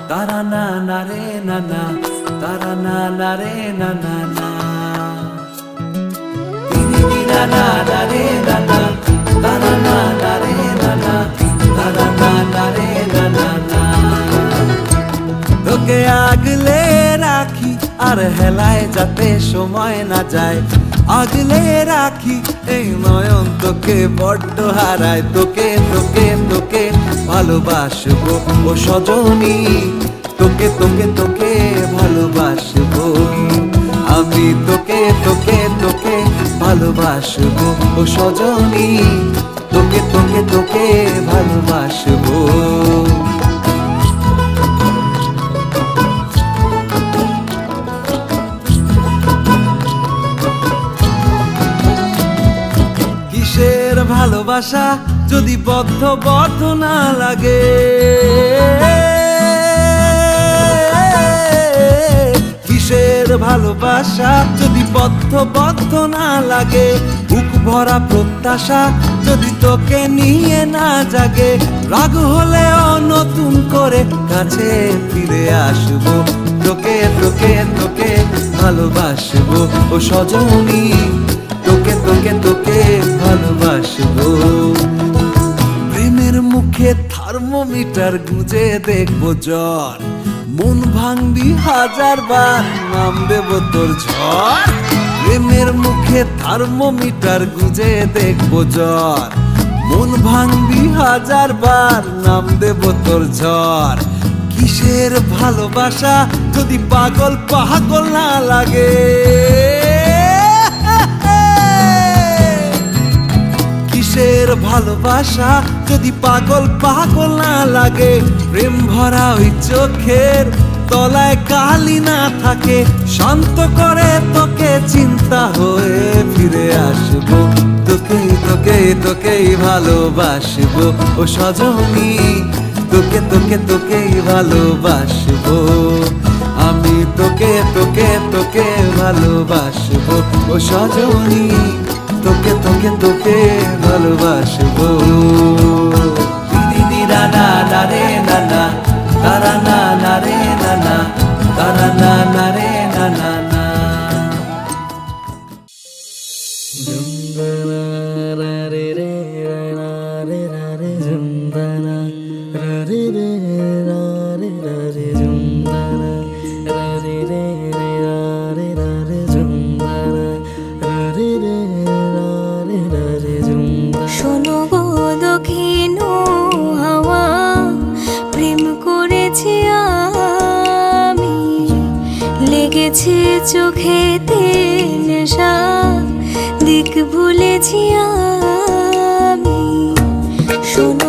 তারা না না রে না না, তারা না না রে না না না, না না না রে না না, তারা না না রে না না, তারা না না রে না না না। তোকে আগলে রাখি আর হেলায় যাতে সময় না যায়, আগলে রাখি এই নয়ন তোকে বড্ড হারায়। তোকে তোকে তোকে ভালোবাসবো ও সজনী, তোকে তোকে তোকে ভালোবাসবো আমি, তোকে তোকে তোকে ভালোবাসবো ও সজনী, তোকে তোকে তোকে ভালোবাসবো। কিসের ভালোবাসা যদি বদ্ধ বদ্ধ না লাগে, কিসের ভালোবাসা যদি বদ্ধ বদ্ধ না লাগে, বুক ভরা প্রত্যাশা যদি তোকে নিয়ে না জাগে, রাগ হলেও নতুন করে কাছে ফিরে আসবো, তোকে তোকে তোকে ভালোবাসবো ও সজনী, তোকে তোকে তোকে ভালোবাসবো। প্রেমের মুখে থার্মোমিটার গুঁজে দেখবো জ্বর, মন ভাঙবি হাজার বার নাম দেব তোর ঝড়। প্রেমের মুখে থার্মোমিটার গুঁজে দেখবো জ্বর, মন ভাঙবি হাজার বার নাম দেব তোর ঝড়। কিসের ভালোবাসা যদি পাগল পাগল না লাগে, কিসের ভালোবাসা যদি পাগল পাগল না লাগে, প্রেম ভরা ওই চোখের তলায় কালি না থাকে, শান্ত করে তোকে চিন্তা হয়ে ফিরে আসবো, তোকে তোকে তোকেই ভালোবাসবো ও সজনী, তোকে তোকে তোকেই ভালোবাসবো আমি, তোকে তোকে তোকে ভালোবাসবো ও সজনী, তোকে তোকে তোকে ভালোবাসবো। দিদি না না না রে না না, তারা না না রে না না, তারা না না রে না না না। শোনো গো দক্ষিণ হাওয়া, প্রেম করেছি আমি, লেগেছে চোখেতে নেশা, দিক ভুলেছি আমি। শোনো